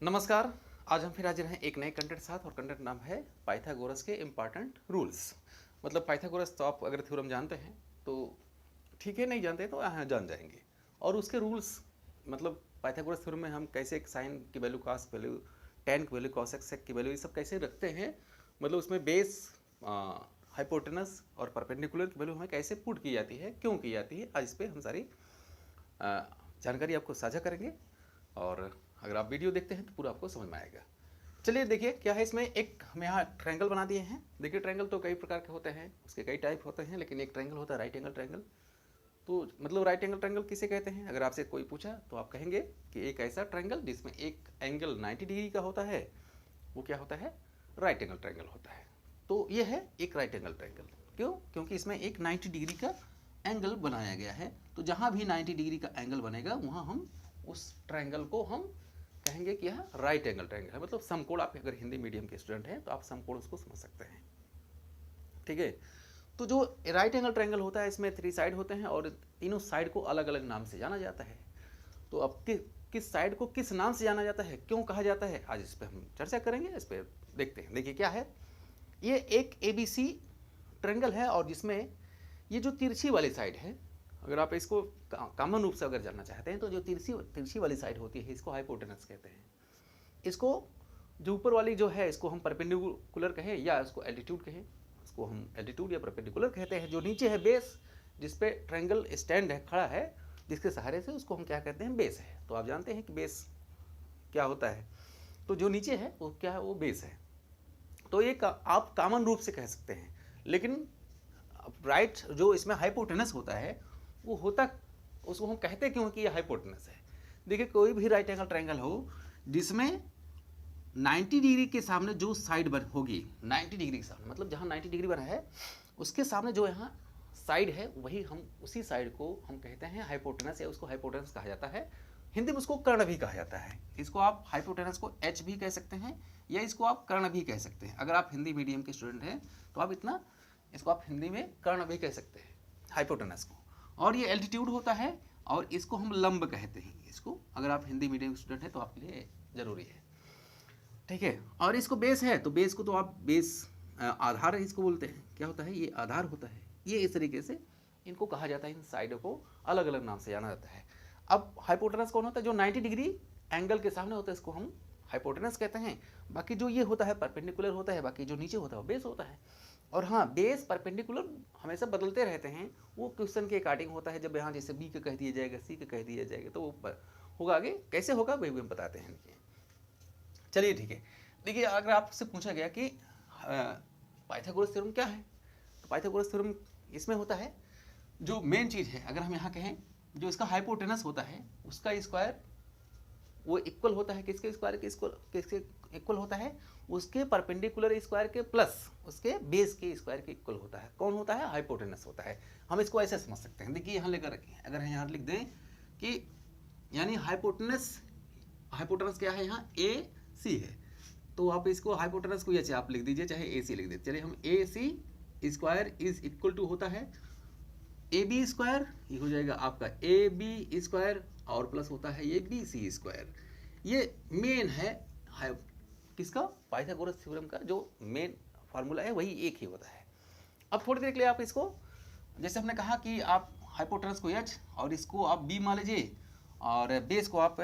नमस्कार। आज हम फिर हाजिर हैं एक नए कंटेंट साथ, और कंटेंट नाम है पाइथागोरस के इम्पॉर्टेंट रूल्स। मतलब पाइथागोरस तो आप अगर थ्योरम जानते हैं तो ठीक है, नहीं जानते तो यहाँ जान जाएंगे। और उसके रूल्स मतलब पाइथागोरस थ्योरम में हम कैसे एक साइन की वैल्यू, कास की वैल्यू, टेन की वैल्यू, कॉस एक्स की वैल्यू, ये सब कैसे रखते हैं। मतलब उसमें बेस, हाइपोटेनस और परपेंडिकुलर की वैल्यू हमें कैसे पुट की जाती है, क्यों की जाती है, आज इस पर हम सारी जानकारी आपको साझा करेंगे। और अगर आप वीडियो देखते हैं तो पूरा आपको समझ में आएगा। चलिए देखिए क्या है इसमें। एक हम यहाँ ट्रायंगल बना दिए हैं। देखिए ट्रायंगल तो कई प्रकार के होते हैं, उसके कई टाइप होते हैं, लेकिन एक ट्रायंगल होता है राइट एंगल ट्रायंगल। तो मतलब राइट एंगल ट्रायंगल किसे कहते हैं, अगर आपसे कोई पूछा तो आप कहेंगे कि एक ऐसा ट्रायंगल जिसमें एक एंगल 90 डिग्री का होता है, वो क्या होता है, राइट एंगल ट्रायंगल होता है। तो ये है एक राइट एंगल ट्रायंगल। क्यों? क्योंकि इसमें एक 90 डिग्री का एंगल बनाया गया है। तो जहाँ भी 90 डिग्री का एंगल बनेगा वहाँ हम उस ट्रायंगल को हम कहेंगे कि यह राइट एंगल ट्रायंगल है। मतलब समकोण, आप अगर हिंदी मीडियम के स्टूडेंट हैं तो आप समकोण उसको समझ सकते हैं। ठीक है। तो जो राइट एंगल ट्रायंगल होता है इसमें 3 साइड होते हैं और तीनों साइड को अलग अलग नाम से जाना जाता है। तो अब किस साइड को किस नाम से जाना जाता है, क्यों कहा जाता है, आज इस पर हम चर्चा करेंगे। इस पर देखते हैं। देखिए क्या है, ये एक ABC ट्रायंगल है और जिसमें ये जो तिरछी वाली साइड है, अगर आप इसको कॉमन रूप से अगर जानना चाहते हैं तो जो तिरछी वाली साइड होती है इसको हाइपोटेनस कहते हैं। इसको जो ऊपर वाली जो है इसको हम परपेंडिकुलर कहें या इसको एल्टीट्यूड कहें, इसको हम एल्टीट्यूड या परपेंडिकुलर कहते हैं। जो नीचे है बेस, जिस पे ट्रायंगल स्टैंड है, खड़ा है, जिसके सहारे से, उसको हम क्या कहते हैं, बेस है। तो आप जानते हैं कि बेस क्या होता है। तो जो नीचे है वो क्या है, वो बेस है। तो ये आप कॉमन रूप से कह सकते हैं। लेकिन राइट जो इसमें हाइपोटेनस होता है वो होता, उसको हम कहते क्यों कि ये हाइपोटेनस है। देखिए कोई भी राइट एंगल ट्रायंगल हो जिसमें 90 डिग्री के सामने जो साइड बन होगी, 90 डिग्री के सामने मतलब जहाँ 90 डिग्री बना है उसके सामने जो यहाँ साइड है, वही हम उसी साइड को हम कहते हैं हाइपोटेनस, या उसको हाइपोटेनस कहा जाता है। हिंदी में उसको कर्ण भी कहा जाता है। इसको आप हाइपोटेनस को एच भी कह सकते हैं या इसको आप कर्ण भी कह सकते हैं। अगर आप हिंदी मीडियम के स्टूडेंट हैं तो आप इतना, इसको आप हिंदी में कर्ण भी कह सकते हैं हाइपोटेनस को। और ये एल्टीट्यूड होता है और इसको हम लंब कहते हैं। इसको अगर आप हिंदी मीडियम स्टूडेंट हैं तो आपके लिए ज़रूरी है। ठीक है। और इसको बेस है, तो बेस को तो आप बेस, आधार इसको बोलते हैं। क्या होता है, ये आधार होता है। ये इस तरीके से इनको कहा जाता है। इन साइडों को अलग अलग नाम से जाना जाता है। अब हाइपोटेनस कौन होता है, जो 90 डिग्री एंगल के सामने होता है, इसको हम हाइपोटेनस कहते हैं। बाकी जो ये होता है परपेंडिकुलर होता है, बाकी जो नीचे होता है वो बेस होता है। और हाँ, बेस परपेंडिकुलर हमेशा बदलते रहते हैं, वो क्वेश्चन के अकॉर्डिंग होता है। जब यहाँ जैसे बी का कह दिया जाएगा, सी का कह दिया जाएगा, तो वो होगा आगे कैसे होगा वही भी हम बताते हैं। चलिए ठीक है। देखिए अगर आपसे पूछा गया कि पाइथागोरस थ्योरम क्या है, तो पाइथागोरस थ्योरम इसमें होता है, जो मेन चीज़ है अगर हम यहाँ कहें, जो इसका हाइपोटेनस होता है उसका स्क्वायर वो इक्वल होता है किसके स्क्वायर के, किसके इक्वल होता है, उसके परपेंडिकुलर स्क्वायर के प्लस उसके बेस के स्क्वायर के इक्वल होता है। कौन होता है, हाइपोटेनस होता है। हम इसको ऐसे समझ सकते हैं। देखिए यहाँ लेकर रखें, अगर यहाँ लिख दें कि यानी हाइपोटेनस क्या है, यहाँ ए सी है, तो आप इसको हाइपोटेनस को ऐसे आप लिख दीजिए, चाहे ए सी लिख दीजिए। चलिए हम ए सी स्क्वायर इज इक्वल टू होता है ए बी स्क्वायर, ये हो जाएगा आपका ए बी स्क्वायर, और प्लस होता है ये बी सी स्क्वायर। ये मेन है किसका, पाइथागोरस थ्योरम का जो मेन फार्मूला है वही एक ही होता है। अब थोड़ी देर के लिए आप इसको, जैसे हमने कहा कि आप हाइपोटेनस को एच और इसको आप बी मान लीजिए और बेस को आप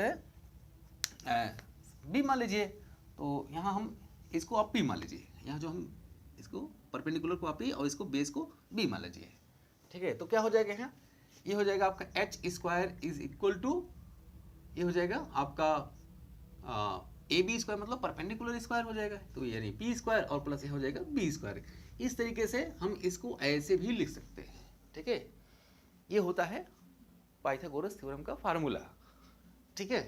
बी मान लीजिए, तो यहाँ हम इसको आप पी मान लीजिए। यहाँ जो हम इसको परपेंडिकुलर को आप पी और इसको बेस को बी मान लीजिए। ठीक है। तो क्या हो जाएगा यहाँ, ये हो जाएगा आपका H square is equal to, ये हो जाएगा आपका ए बी स्क्वायर, मतलब परपेंडिकुलर स्क्वायर हो जाएगा, तो यानी पी स्क्वायर और प्लस ये हो जाएगा बी स्क्वायर। इस तरीके से हम इसको ऐसे भी लिख सकते हैं। ठीक है। ये होता है पाइथागोरस थ्योरम का फार्मूला। ठीक है।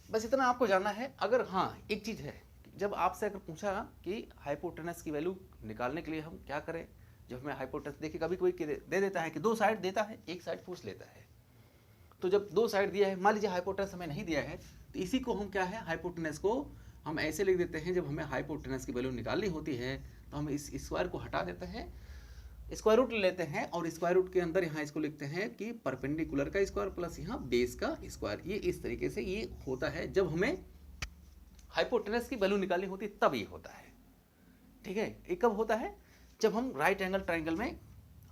बस इतना आपको जानना है। अगर हाँ, एक चीज़ है, जब आपसे अगर पूछा कि हाइपोटेनस की वैल्यू निकालने के लिए हम क्या करें, जब हमें हाइपोटेनस, देखिए कभी कोई दे देता है कि 2 साइड देता है, एक साइड पूछ लेता है। तो जब 2 साइड दिया है, मान लीजिए हाइपोटेनस हमें नहीं दिया है, तो इसी को हम क्या है, हाइपोटेनस को हम ऐसे लिख देते हैं, जब हमें हाइपोटेनस की वैल्यू निकालनी होती है तो हम इस स्क्वायर को हटा देते हैं, स्क्वायर रूट लेते हैं और स्क्वायर रूट के अंदर यहाँ इसको लिखते हैं कि परपेंडिकुलर का स्क्वायर प्लस यहाँ बेस का स्क्वायर। ये इस तरीके से ये होता है जब हमें हाइपोटेनस की वैल्यू निकालनी होती है तब ये होता है। ठीक है, ये कब होता है? जब हम राइट एंगल ट्राइंगल में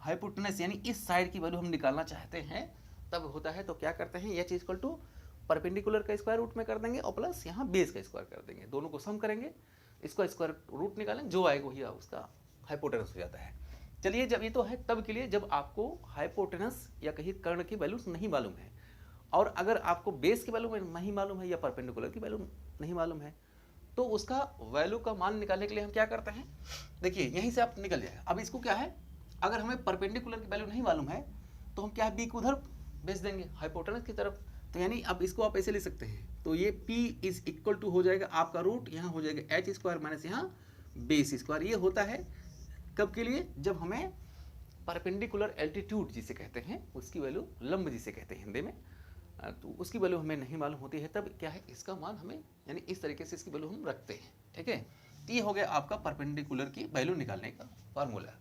हाइपोटेनस यानी इस साइड की वैल्यू हम निकालना चाहते हैं तब होता है। तो क्या करते हैं, एच इक्वल टू परपेंडिकुलर का स्क्वायर रूट में कर देंगे और प्लस यहाँ बेस का स्क्वायर कर देंगे, दोनों को सम करेंगे, इसको स्क्वायर रूट निकालें, जो आएगा वही उसका हाइपोटेनस हो जाता है। चलिए, जब ये तो है तब के लिए जब आपको हाइपोटेनस या कहीं कर्ण की वैल्यू नहीं मालूम है, और अगर आपको बेस की वैल्यू नहीं मालूम है या परपेंडिकुलर की वैल्यू नहीं मालूम है, तो उसका वैल्यू का मान निकालने के लिए हम क्या करते हैं, देखिए यहीं से आप निकल जाए। अब इसको क्या है, अगर हमें परपेंडिकुलर की वैल्यू नहीं मालूम है तो हम क्या है, बी को उधर भेज देंगे हाइपोटेनस की तरफ। तो यानी अब इसको आप ऐसे ले सकते हैं, तो ये P इज इक्वल टू हो जाएगा आपका रूट, यहाँ हो जाएगा एच स्क्वायर माइनस यहाँ बेस स्क्वायर। ये होता है कब के लिए, जब हमें परपेंडिकुलर एल्टीट्यूड जिसे कहते हैं उसकी वैल्यू, लंब जिसे कहते हैं हिंदी में, तो उसकी वैल्यू हमें नहीं मालूम होती है, तब क्या है इसका मान हमें यानी इस तरीके से इसकी वैल्यू हम रखते हैं। ठीक है, तो ये हो गया आपका परपेंडिकुलर की वैल्यू निकालने का फार्मूला।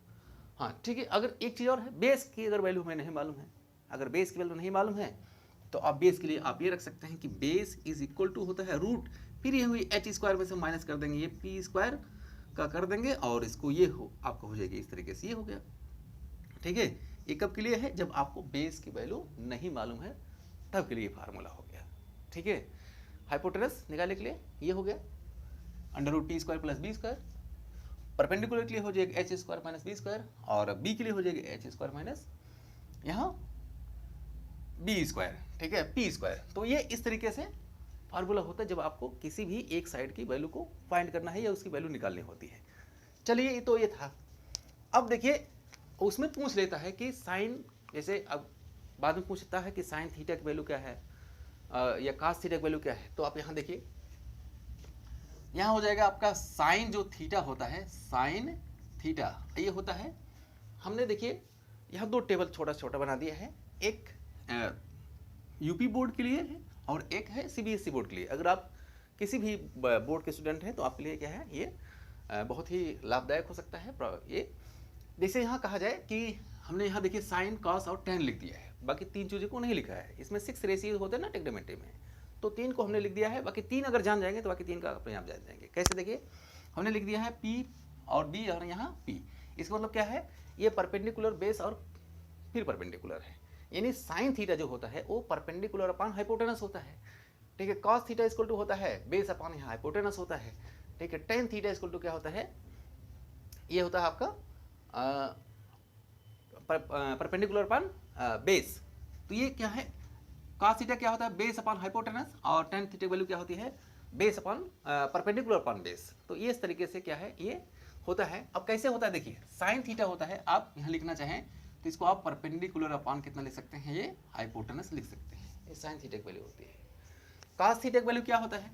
हाँ ठीक है, अगर एक चीज़ और है, बेस की अगर वैल्यू हमें नहीं मालूम है, अगर बेस की वैल्यू नहीं मालूम है तो आप बेस के लिए आप ये रख सकते हैं कि बेस इज इक्वल टू होता है रूट, फिर ये हुई एच स्क्वायर में से माइनस कर देंगे, ये पी स्क्वायर का कर देंगे और इसको ये हो आपका हो जाएगी इस तरीके से, ये हो गया। ठीक है, ये कब के लिए है, जब आपको बेस की वैल्यू नहीं मालूम है तब के लिए फार्मूला हो गया। ठीक है, हाइपोटेनस निकालने के लिए ये हो गया under root T square plus B square, perpendicular के लिए हो जाएगा H square minus B square, और बी के लिए हो जाएगा एच स्क्वायर माइनस यहाँ बी स्क्वायर। ठीक है, पी स्क्वायर। तो ये इस तरीके से फार्मूला होता है जब आपको किसी भी एक साइड की वैल्यू को फाइंड करना है या उसकी वैल्यू निकालनी होती है। चलिए, तो ये था। अब देखिए उसमें पूछ लेता है कि साइन, जैसे अब बाद में पूछता है कि साइन थीटा की वैल्यू क्या है या कास थीटा की वैल्यू क्या है। तो आप यहाँ देखिए, यहाँ हो जाएगा आपका साइन जो थीटा होता है, साइन थीटा ये होता है, हमने देखिए यहाँ दो टेबल छोटा छोटा बना दिया है, एक यूपी बोर्ड के लिए है और एक है सीबीएसई बोर्ड के लिए। अगर आप किसी भी बोर्ड के स्टूडेंट हैं तो आपके लिए क्या है, ये बहुत ही लाभदायक हो सकता है। ये जैसे यहाँ कहा जाए कि हमने यहाँ देखिए साइन कॉस और टेन लिख दिया है, बाकी तीन चीज़ों को नहीं लिखा है। इसमें 6 रेशियो होते हैं ना ट्रिग्नोमेट्री में, तो 3 को हमने लिख दिया है, बाकी 3 अगर जान जाएंगे तो बाकी 3 का अपने आप जान जाएंगे। कैसे, देखिए हमने लिख दिया है P और B और यहाँ P। इसका मतलब क्या है, ये परपेंडिकुलर बेस और फिर परपेंडिकुलर है, यानी साइन थीटा जो होता है वो परपेंडिकुलर अपान हाइपोटेनस होता है। ठीक है, कॉस थीटा इक्वल टू होता है बेस अपान यहाँ हाइपोटेनस होता है। ठीक है, टेन थीटा इक्वल टू क्या होता है, ये होता है आपका परपेंडिकुलर अपान बेस। तो ये क्या है, कॉस थीटा क्या होता है, बेस अपान हाइपोटेनस, और टेन थीटा वैल्यू क्या होती है, बेस अपान परपेंडिकुलर अपान बेस। तो ये इस तरीके से क्या है ये होता है। अब कैसे होता है, देखिए साइन थीटा होता है, आप यहाँ लिखना चाहें तो इसको आप परपेंडिकुलर अपान कितना लिख सकते हैं, ये हाइपोटेनस लिख सकते हैं, ये साइन थीटा की वैल्यू होती है। कॉस थीटा की वैल्यू क्या होता है,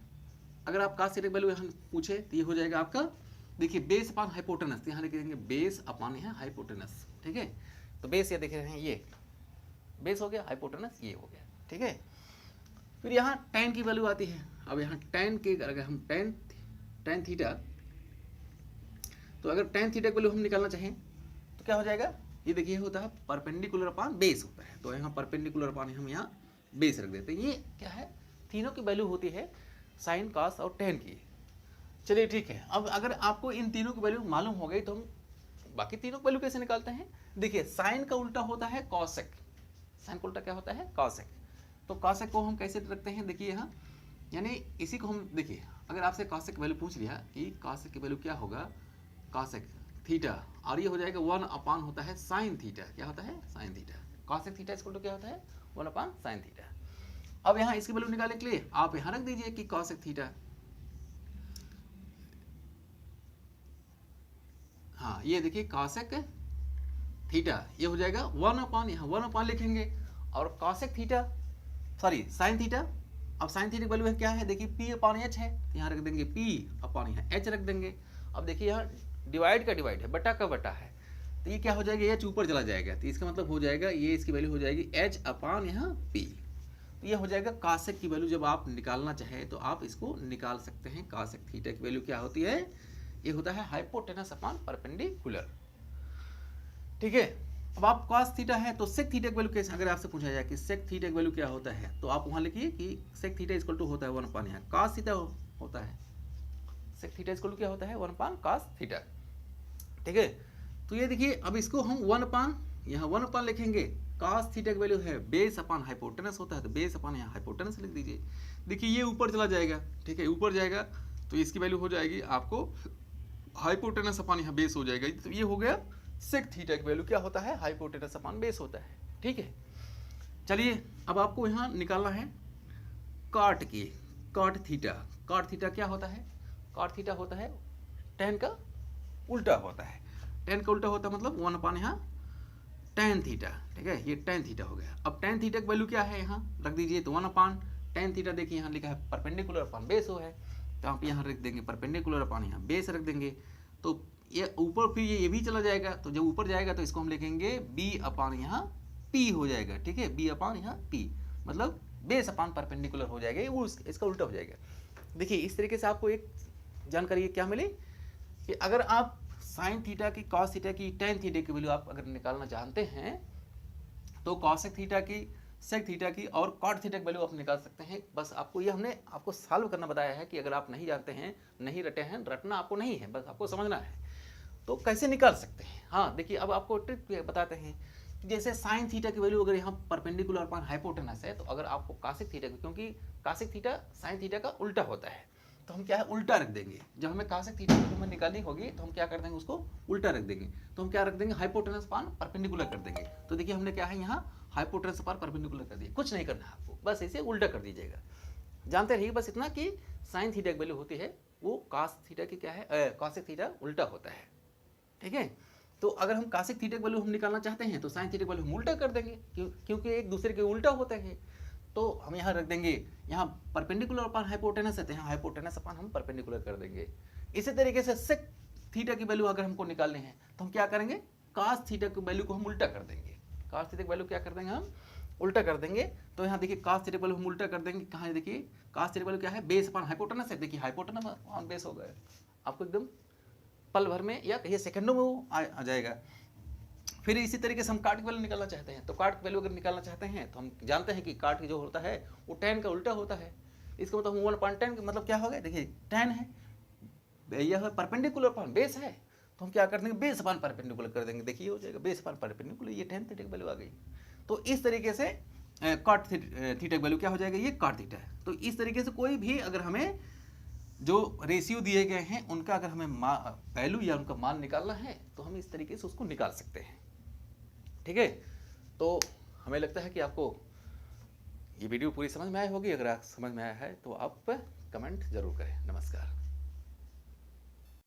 अगर आप कॉस थीटा की वैल्यू यहाँ पूछे तो ये हो जाएगा आपका, देखिए बेस अपान हाइपोटेनस, यहाँ लिख देंगे बेस अपान यहाँ हाइपोटेनस। ठीक है, तो बेस ये देख रहे हैं, ये बेस हो गया, हाइपोटेनस ये हो गया। ठीक है, फिर यहाँ टेन की वैल्यू आती है। अब यहाँ टेन के अगर हम टेन थीटा, तो अगर टेन थीटा की वैल्यू हम निकालना चाहें तो क्या हो जाएगा, ये देखिए होता है परपेंडिकुलर अपान बेस होता है, तो यहाँ परपेंडिकुलर अपान हम यहाँ बेस रख देते हैं। ये क्या है, तीनों की वैल्यू होती है साइन कॉस और टेन की। चलिए ठीक है, अब अगर आपको इन तीनों की वैल्यू मालूम हो गई तो हम बाकी तीनों की वैल्यू कैसे निकालते हैं। देखिए साइन का उल्टा होता है कॉसेक, साइन का उल्टा क्या होता है, कॉसेक। तो कॉसेक को हम कैसे रखते हैं, देखिए यहाँ, यानी इसी को हम देखिए, अगर आपसे कॉसेक की वैल्यू पूछ लिया कि कॉसेक की वैल्यू क्या होगा, कॉसेक थीटा, और ये हो जाएगा 1 अपान होता है साइन थीटा, क्या होता है, sine theta. Cosec theta equal to क्या होता है, 1 अपान साइन थीटा। अब यहाँ इसकी वैल्यू निकालने के लिए आप यहाँ रख दीजिए कि कॉसेक थीटा, हाँ ये देखिए कॉसेक थीटा, ये हो जाएगा 1 अपान, यहाँ 1 अपान लिखेंगे, और cosec theta, sorry sine theta. अब साइन थीटा की वैल्यू है क्या है, देखिए P अपान H है, यहाँ रख देंगे P अपान यहाँ H रख देंगे। अब देखिए यहाँ डिवाइड का डिवाइड है, बटा का बटा है, तो ये क्या हो जाएगा, H ऊपर चला जाएगा, तो इसका मतलब हो जाएगा ये इसकी वैल्यू हो जाएगी H अपान यहाँ P। तो ये हो जाएगा कॉसेक की वैल्यू, जब आप निकालना चाहे तो आप इसको निकाल सकते हैं। कॉसेक थीटा की वैल्यू क्या होती है, ये होता है हाइपोटेनस अपान परपेंडिकुलर। ठीक है, अब आप कॉस थीटा है तो सेक थीटा की वैल्यू कैसे, अगर आपसे पूछा जाए कि सेक थीटा की वैल्यू क्या होता है, तो आप वहाँ लिखिए कि सेक थीटा इक्वल टू होता है 1 अपान यहाँ कॉस थीटा होता है। सेक थीटा इक्वल टू क्या होता है 1 अपान कॉस थीटा। ठीक है, तो ये देखिए अब इसको हम 1 अपान, यहाँ 1 अपान लिखेंगे, कॉस थीटा की वैल्यू है बेस अपान हाइपोटेनस होता है, तो बेस अपान यहाँ हाइपोटेनस लिख दीजिए। देखिए ये ऊपर चला जाएगा, ठीक है, ऊपर जाएगा तो इसकी वैल्यू हो जाएगी आपको हाइपोटेनस अपान यहाँ बेस हो जाएगा, तो ये हो गया सेक थीटा की वैल्यू क्या होता है हाइपोटेनस अपान बेस होता है। ठीक है, चलिए अब आपको यहाँ निकालना है कॉट की, कॉट थीटा। कॉट थीटा क्या होता है, कॉट थीटा होता है tan का उल्टा होता है, tan का उल्टा होता है मतलब 1 अपान यहाँ tan थीटा। ठीक है, ये tan थीटा हो गया। अब tan थीटा की वैल्यू क्या है यहाँ रख दीजिए, तो 1 अपान tan थीटा, देखिए यहाँ लिखा है परपेंडिकुलर अपान बेस हो है, तो आप यहाँ रख देंगे परपेंडिकुलर अपान यहाँ बेस रख देंगे, तो ये ऊपर फिर ये भी चला जाएगा, तो जब ऊपर जाएगा तो इसको हम लिखेंगे b अपान यहाँ p हो जाएगा। ठीक है, b अपान यहाँ p मतलब बेस अपान परपेंडिकुलर हो जाएगा, वो इसका उल्टा हो जाएगा। देखिए इस तरीके से आपको एक जानकारी क्या मिली कि अगर आप साइन थीटा की, कॉस थीटा की, tan थीटा की वैल्यू आप अगर निकालना जानते हैं तो कॉसेक थीटा की, सेक थीटा की और कॉट थीटा की वैल्यू आप निकाल सकते हैं। बस आपको ये हमने आपको सॉल्व करना बताया है कि अगर आप नहीं जानते हैं, नहीं रटे हैं, रटना आपको नहीं है, बस आपको समझना है तो कैसे निकाल सकते हैं। हाँ देखिए अब आपको ट्रिक बताते हैं, जैसे साइन थीटा की वैल्यू अगर यहाँ परपेंडिकुलर अपान हाइपोटेनस है, तो अगर आपको कासिक थीटा की, क्योंकि कासिक थीटा साइन थीटा का उल्टा होता है, तो हम क्या है उल्टा रख देंगे। जब हमें कासिक थीटा की वैल्यू निकालनी होगी तो हम क्या कर देंगे, उसको उल्टा रख देंगे, तो हम क्या रख देंगे हाइपोटेनस अपान परपेंडिकुलर कर देंगे। तो देखिए हमने क्या है यहाँ हाइपोटेनस अपान परपेंडिकुलर कर दिया, कुछ नहीं करना है आपको, बस इसे उल्टा कर दीजिएगा। जानते रहिए बस इतना कि साइन थीटा की वैल्यू होती है वो कॉस थीटा की क्या है, कॉसेक थीटा उल्टा होता है। ठीक है, तो अगर हम कासिक थीटा की वैल्यू हम निकालना चाहते हैं तो साइन थीटा की वैल्यू हम उल्टा कर देंगे, क्योंकि एक दूसरे के उल्टा होते हैं। तो हम यहाँ रख देंगे, यहाँ परपेंडिकुलर अपान हाइपोटेनस है तो यहाँ हाइपोटेनस अपान हम परपेंडिकुलर कर देंगे। इसी तरीके से सेक थीटा की वैल्यू अगर हमको निकालनी है तो हम क्या करेंगे, कास थीटा की वैल्यू को हम उल्टा कर देंगे। कास थीटा की वैल्यू क्या कर देंगे, हम उल्टा कर देंगे। तो यहाँ देखिए कास थीटा की वैल्यू हम उल्टा कर देंगे, कहाँ है देखिए कास थीटा की वैल्यू क्या है बेस अपान हाइपोटेनस है, देखिए हाइपोटेनस अपान बेस हो गया, आपको एकदम पल भर में या कहिए सेकंडों में वो आ जाएगा। फिर इसी तरीके से हम काट की वैल्यू निकालना चाहते हैं, तो काट की वैल्यू अगर निकालना चाहते हैं तो हम जानते हैं कि काट की जो होता है वो tan का उल्टा होता है। इसका मतलब 1 अपान tan का मतलब क्या हो गया, देखिए tan है, यह परपेंडिकुलर अपान बेस है, तो हम क्या कर देंगे बेस अपान परपेंडिकुलर कर देंगे, देखिए हो जाएगा बेस अपान परपेंडिकुलर, ये tan थीटा की वैल्यू आ गई। तो इस तरीके से कॉट थीटा की वैल्यू क्या हो जाएगा, ये कॉट थीटा है। तो इस तरीके से कोई भी अगर हमें जो रेशियो दिए गए हैं उनका अगर हमें वैल्यू या उनका मान निकालना है तो हम इस तरीके से उसको निकाल सकते हैं। ठीक है, तो हमें लगता है कि आपको ये वीडियो पूरी समझ में आई होगी। अगर आप समझ में आया है तो आप कमेंट जरूर करें। नमस्कार।